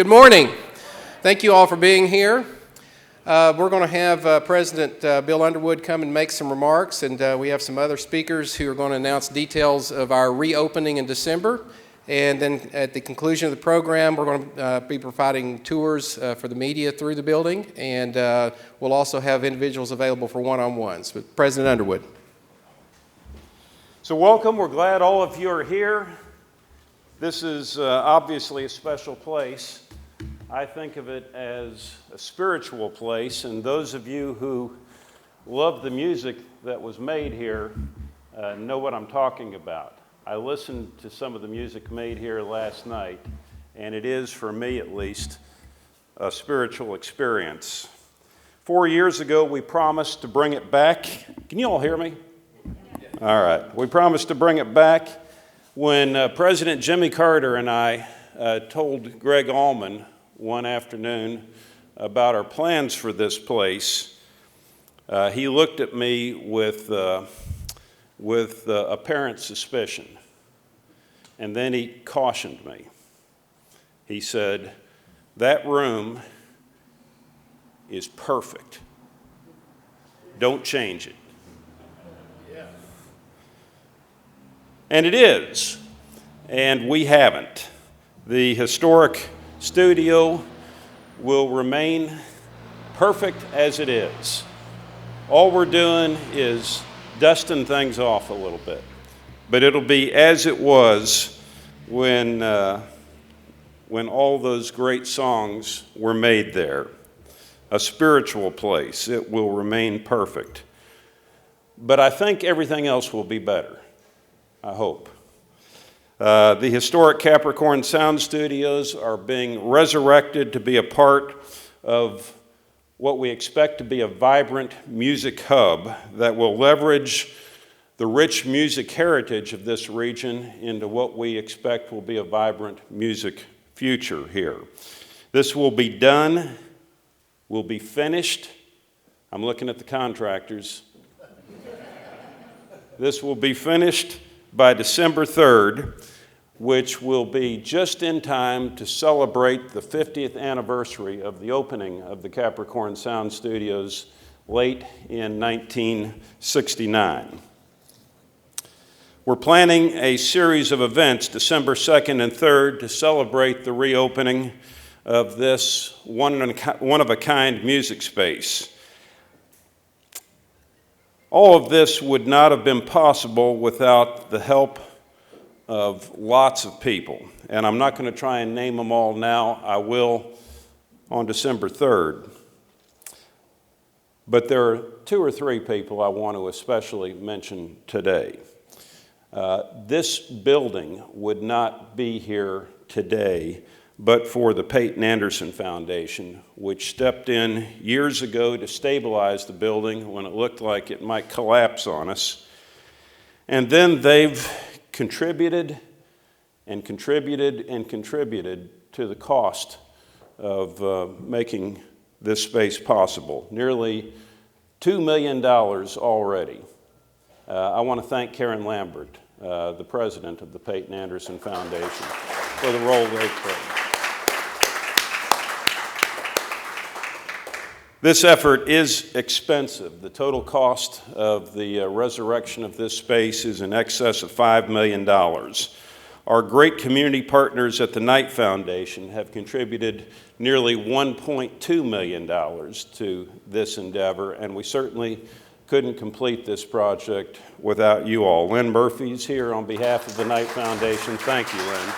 Good morning. Thank you all for being here. We're going to have President Bill Underwood come and make some remarks, and we have some other speakers who are going to announce details of our reopening in December. And then at the conclusion of the program, we're going to be providing tours for the media through the building, and we'll also have individuals available for one-on-ones. But President Underwood. So welcome. We're glad all of you are here. This is obviously a special place. I think of it as a spiritual place, and those of you who love the music that was made here know what I'm talking about. I listened to some of the music made here last night, and it is, for me at least, a spiritual experience. 4 years ago, we promised to bring it back. Can you all hear me? All right. We promised to bring it back when President Jimmy Carter and I told Greg Allman one afternoon about our plans for this place. He looked at me with apparent suspicion, and then he cautioned me. He said, "That room is perfect. Don't change it." And it is, and we haven't. The historic studio will remain perfect as it is. All we're doing is dusting things off a little bit, but it'll be as it was when all those great songs were made there. A spiritual place. It will remain perfect. But I think everything else will be better. I hope. The historic Capricorn Sound Studios are being resurrected to be a part of what we expect to be a vibrant music hub that will leverage the rich music heritage of this region into what we expect will be a vibrant music future here. This will be done, will be finished. I'm looking at the contractors. This will be finished by December 3rd, which will be just in time to celebrate the 50th anniversary of the opening of the Capricorn Sound Studios late in 1969. We're planning a series of events December 2nd and 3rd to celebrate the reopening of this one-of-a-kind music space. All of this would not have been possible without the help of lots of people. And I'm not going to try and name them all now. I will on December 3rd. But there are 2 or 3 people I want to especially mention today. This building would not be here today but for the Peyton Anderson Foundation, which stepped in years ago to stabilize the building when it looked like it might collapse on us. And then they've contributed and contributed and contributed to the cost of making this space possible. Nearly $2 million already. I want to thank Karen Lambert, the president of the Peyton Anderson Foundation, for the role they played. This effort is expensive. The total cost of the resurrection of this space is in excess of $5 million. Our great community partners at the Knight Foundation have contributed nearly $1.2 million to this endeavor, and we certainly couldn't complete this project without you all. Lynn Murphy's here on behalf of the Knight Foundation. Thank you, Lynn.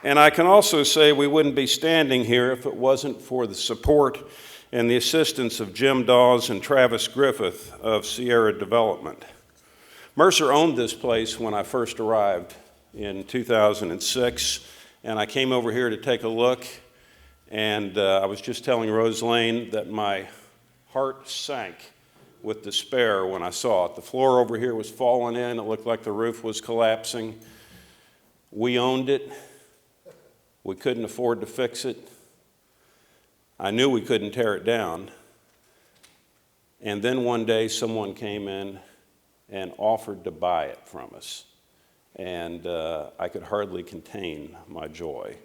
And I can also say we wouldn't be standing here if it wasn't for the support and the assistance of Jim Dawes and Travis Griffith of Sierra Development. Mercer owned this place when I first arrived in 2006, and I came over here to take a look, and I was just telling Rose Lane that my heart sank with despair when I saw it. The floor over here was falling in. It looked like the roof was collapsing. We owned it. We couldn't afford to fix it. I knew we couldn't tear it down. And then one day someone came in and offered to buy it from us. and I could hardly contain my joy.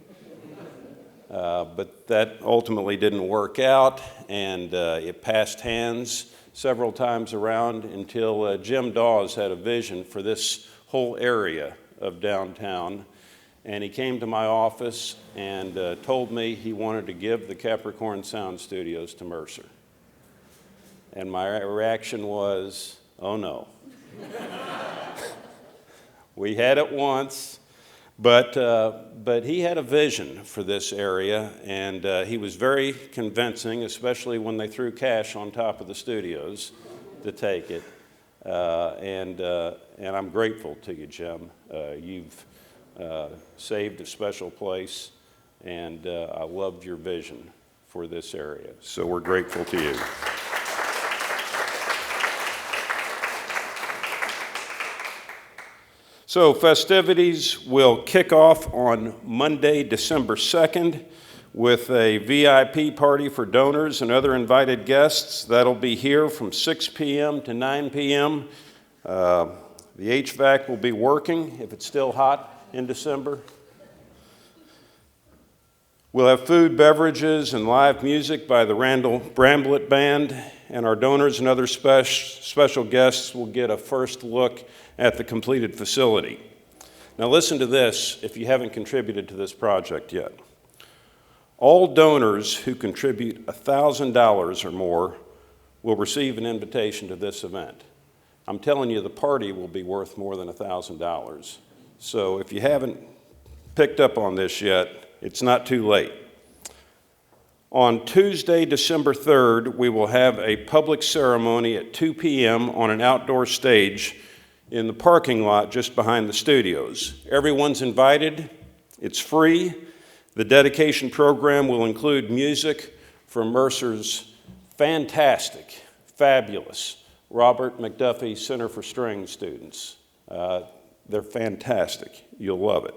But that ultimately didn't work out, and it passed hands several times around until Jim Dawes had a vision for this whole area of downtown. And he came to my office and told me he wanted to give the Capricorn Sound Studios to Mercer. And my reaction was, oh no. We had it once, but he had a vision for this area, and he was very convincing, especially when they threw cash on top of the studios to take it. And I'm grateful to you, Jim. You've saved a special place, and I loved your vision for this area. So we're grateful to you. So festivities will kick off on Monday, December 2nd, with a VIP party for donors and other invited guests. That'll be here from 6 p.m. to 9 p.m. The HVAC will be working if it's still hot in December. We'll have food, beverages, and live music by the Randall Bramblett Band, and our donors and other special guests will get a first look at the completed facility. Now listen to this if you haven't contributed to this project yet. All donors who contribute $1,000 or more will receive an invitation to this event. I'm telling you, the party will be worth more than $1,000. So if you haven't picked up on this yet, it's not too late. On Tuesday, December 3rd, we will have a public ceremony at 2 p.m. on an outdoor stage in the parking lot just behind the studios. Everyone's invited. It's free. The dedication program will include music from Mercer's fantastic, fabulous Robert McDuffie Center for Strings students. They're fantastic. You'll love it.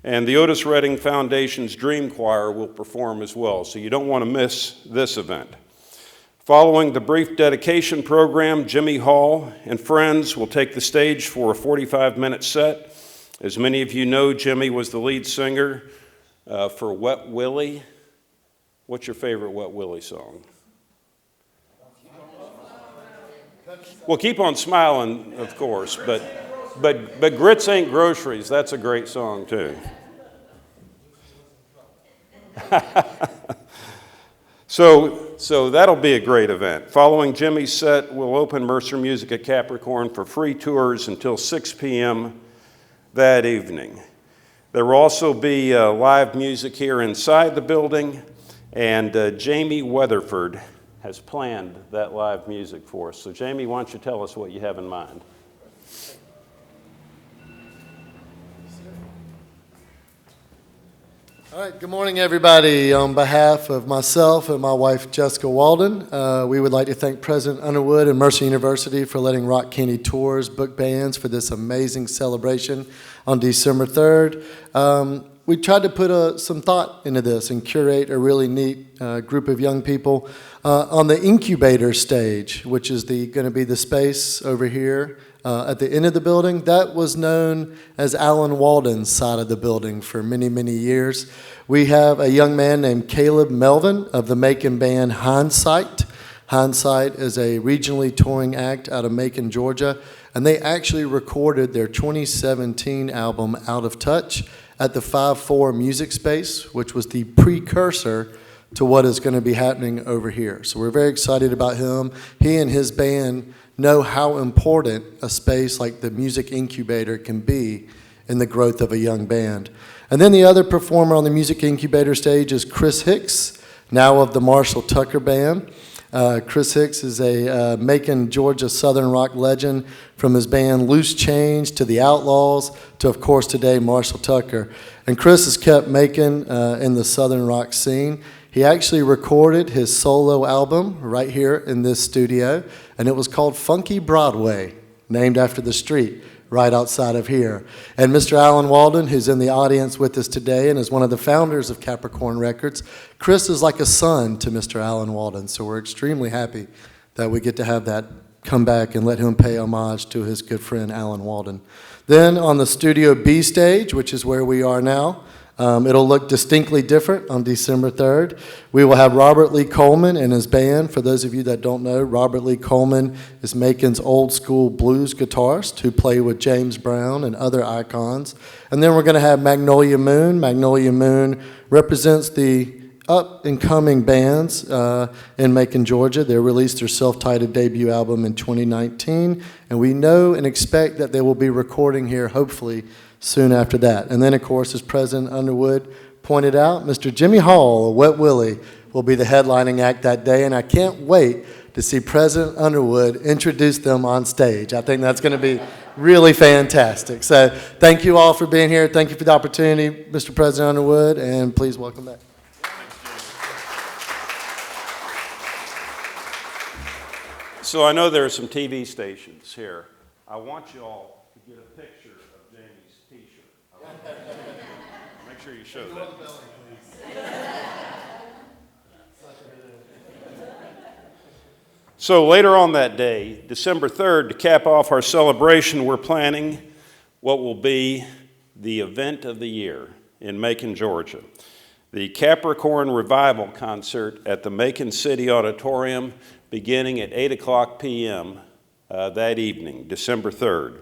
And the Otis Redding Foundation's Dream Choir will perform as well, so you don't want to miss this event. Following the brief dedication program, Jimmy Hall and friends will take the stage for a 45-minute set. As many of you know, Jimmy was the lead singer for Wet Willie. What's your favorite Wet Willie song? Well, Keep on Smiling, of course, but Grits Ain't Groceries, that's a great song too. So that'll be a great event. Following Jimmy's set, we'll open Mercer Music at Capricorn for free tours until 6 p.m. that evening. There will also be live music here inside the building, and Jamie Weatherford has planned that live music for us. So Jamie, why don't you tell us what you have in mind? All right, good morning, everybody. On behalf of myself and my wife, Jessica Walden, we would like to thank President Underwood and Mercer University for letting Rock Candy Tours book bands for this amazing celebration on December 3rd. We tried to put some thought into this and curate a really neat group of young people on the incubator stage, which is going to be the space over here at the end of the building. That was known as Alan Walden's side of the building for many, many years. We have a young man named Caleb Melvin of the Macon band Hindsight. Hindsight is a regionally touring act out of Macon, Georgia, and they actually recorded their 2017 album Out of Touch at the 5-4 Music Space, which was the precursor to what is going to be happening over here. So we're very excited about him. He and his band know how important a space like the Music Incubator can be in the growth of a young band. And then the other performer on the Music Incubator stage is Chris Hicks, now of the Marshall Tucker Band. Chris Hicks is a Macon, Georgia Southern rock legend, from his band Loose Change to the Outlaws to, of course, today Marshall Tucker. And Chris has kept Macon in the Southern rock scene. He actually recorded his solo album right here in this studio, and it was called Funky Broadway, named after the street right outside of here. And Mr. Alan Walden, who's in the audience with us today and is one of the founders of Capricorn Records, Chris is like a son to Mr. Alan Walden, so we're extremely happy that we get to have that come back and let him pay homage to his good friend Alan Walden. Then on the Studio B stage, which is where we are now, it'll look distinctly different on December 3rd. We will have Robert Lee Coleman and his band. For those of you that don't know, Robert Lee Coleman is Macon's old school blues guitarist who played with James Brown and other icons. And then we're going to have Magnolia Moon. Magnolia Moon represents the up-and-coming bands in Macon, Georgia. They released their self-titled debut album in 2019, and we know and expect that they will be recording here, hopefully, soon after that. And then, of course, as President Underwood pointed out, Mr. Jimmy Hall of Wet Willie will be the headlining act that day, and I can't wait to see President Underwood introduce them on stage. I think that's going to be really fantastic. So thank you all for being here. Thank you for the opportunity, Mr. President Underwood, and please welcome back. So I know there are some TV stations here. I want you all to get a picture of Jamie's T-shirt. Make sure you show that. So later on that day, December 3rd, to cap off our celebration, we're planning what will be the event of the year in Macon, Georgia. The Capricorn Revival concert at the Macon City Auditorium beginning at 8 o'clock p.m. That evening, December 3rd.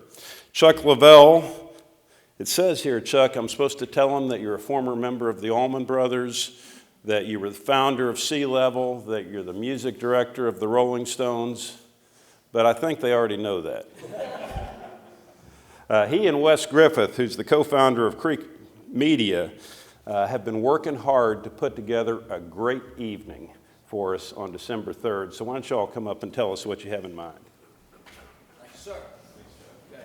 Chuck Lavelle, it says here, Chuck, I'm supposed to tell him that you're a former member of the Allman Brothers, that you were the founder of Sea Level, that you're the music director of the Rolling Stones, but I think they already know that. He and Wes Griffith, who's the co-founder of Creek Media, have been working hard to put together a great evening for us on December 3rd. So why don't you all come up and tell us what you have in mind. Thank you, sir. Okay.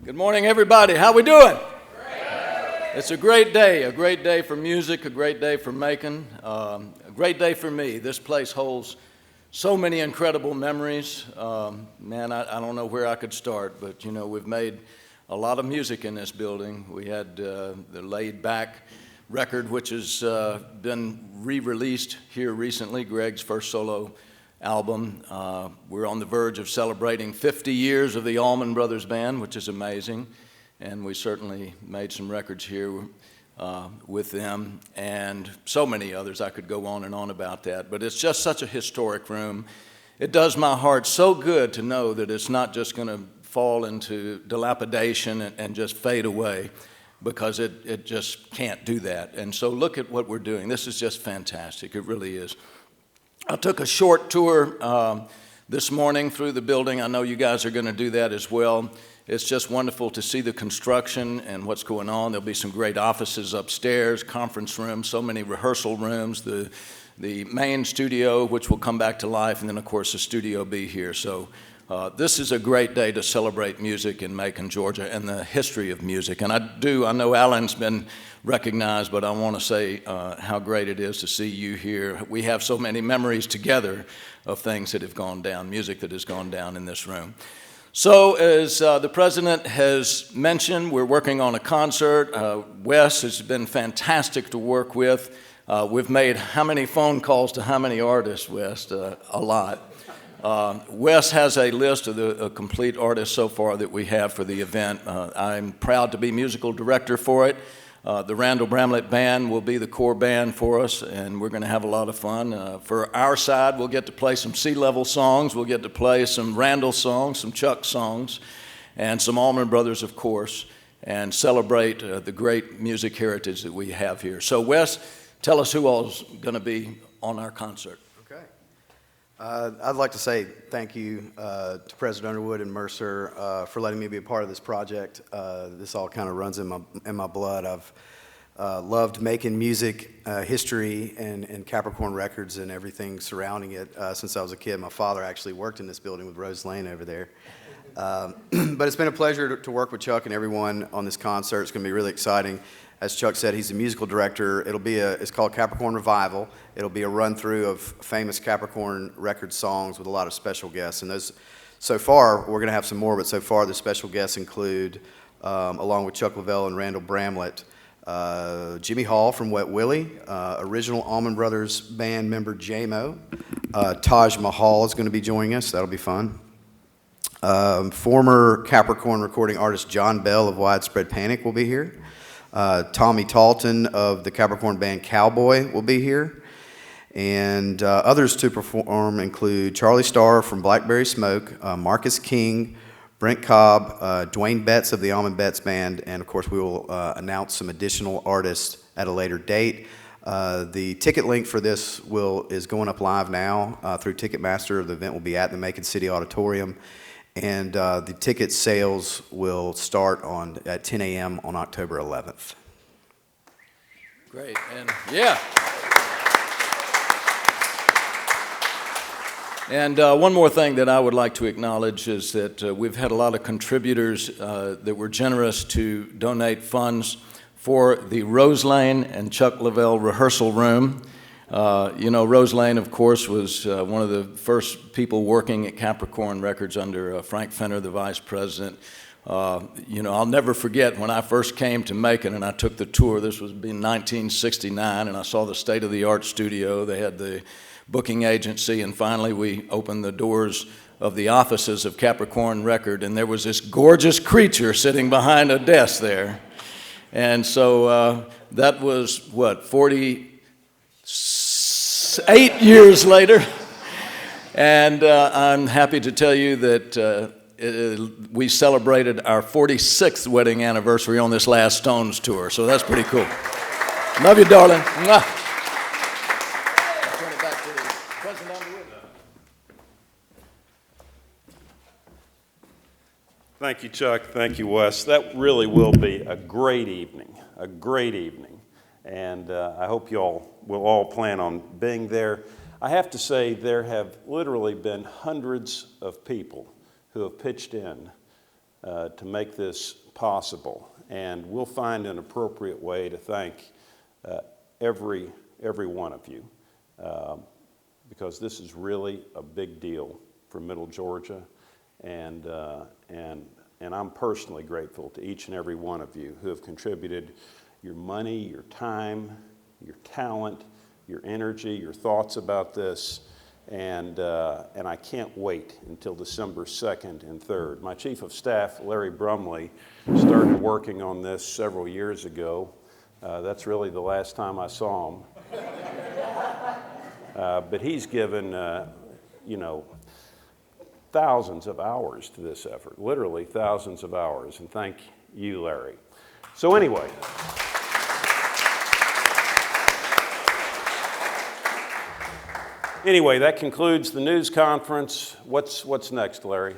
Good morning, everybody. How we doing? Great. It's a great day for music, a great day for Macon, a great day for me. This place holds so many incredible memories. Man, I don't know where I could start, but you know, we've made a lot of music in this building. We had the Laid Back record, which has been re-released here recently, Greg's first solo album. We're on the verge of celebrating 50 years of the Allman Brothers Band, which is amazing, and we certainly made some records here with them, and so many others. I could go on and on about that, but it's just such a historic room. It does my heart so good to know that it's not just going to fall into dilapidation and just fade away, because it just can't do that. And so look at what we're doing. This is just fantastic. It really is. I took a short tour this morning through the building. I know you guys are going to do that as well. It's just wonderful to see the construction and what's going on. There'll be some great offices upstairs, conference rooms, so many rehearsal rooms, the main studio, which will come back to life, and then, of course, the Studio B here. So this is a great day to celebrate music in Macon, Georgia, and the history of music. And I know Alan's been recognized, but I want to say how great it is to see you here. We have so many memories together of things that have gone down, music that has gone down in this room. So as the president has mentioned, we're working on a concert. Wes has been fantastic to work with. We've made how many phone calls to how many artists, Wes? A lot. Wes has a list of the complete artists so far that we have for the event. I'm proud to be musical director for it. The Randall Bramlett Band will be the core band for us, and we're going to have a lot of fun. For our side, we'll get to play some Sea Level songs. We'll get to play some Randall songs, some Chuck songs, and some Allman Brothers, of course, and celebrate the great music heritage that we have here. So, Wes, tell us who all's going to be on our concert. I'd like to say thank you to President Underwood and Mercer for letting me be a part of this project. This all kind of runs in my blood. I've loved making music history and Capricorn Records and everything surrounding it since I was a kid. My father actually worked in this building with Rose Lane over there. But it's been a pleasure to work with Chuck and everyone on this concert. It's going to be really exciting. As Chuck said, he's the musical director. It's called Capricorn Revival. It'll be a run-through of famous Capricorn record songs with a lot of special guests. And those, so far, we're going to have some more, but so far the special guests include, along with Chuck Lavelle and Randall Bramlett, Jimmy Hall from Wet Willie, original Allman Brothers Band member J-Mo. Taj Mahal is going to be joining us. That'll be fun. Former Capricorn recording artist John Bell of Widespread Panic will be here. Tommy Talton of the Capricorn band Cowboy will be here. And others to perform include Charlie Starr from Blackberry Smoke, Marcus King, Brent Cobb, Dwayne Betts of the Almond Betts Band, and of course we will announce some additional artists at a later date. The ticket link for this is going up live now through Ticketmaster. The event will be at the Macon City Auditorium, and the ticket sales will start at 10 a.m. on October 11th. Great, and yeah. And one more thing that I would like to acknowledge is that we've had a lot of contributors that were generous to donate funds for the Rose Lane and Chuck Lavelle rehearsal room. Rose Lane, of course, was one of the first people working at Capricorn Records under Frank Fenner, the vice president. I'll never forget when I first came to Macon and I took the tour. This was in 1969, and I saw the state-of-the-art studio. They had the booking agency, and finally we opened the doors of the offices of Capricorn Record, and there was this gorgeous creature sitting behind a desk there. And so that was, 48 years later. And I'm happy to tell you that we celebrated our 46th wedding anniversary on this last Stones tour, so that's pretty cool. Love you, darling. Mwah. Thank you, Chuck. Thank you, Wes. That really will be a great evening, and I hope you all will all plan on being there. I have to say there have literally been hundreds of people who have pitched in to make this possible, and we'll find an appropriate way to thank every one of you because this is really a big deal for Middle Georgia. And I'm personally grateful to each and every one of you who have contributed your money, your time, your talent, your energy, your thoughts about this, and I can't wait until December 2nd and 3rd. My Chief of Staff, Larry Brumley, started working on this several years ago. That's really the last time I saw him. But he's given, thousands of hours to this effort, literally thousands of hours, and thank you, Larry. So anyway, that concludes the news conference. What's next, Larry?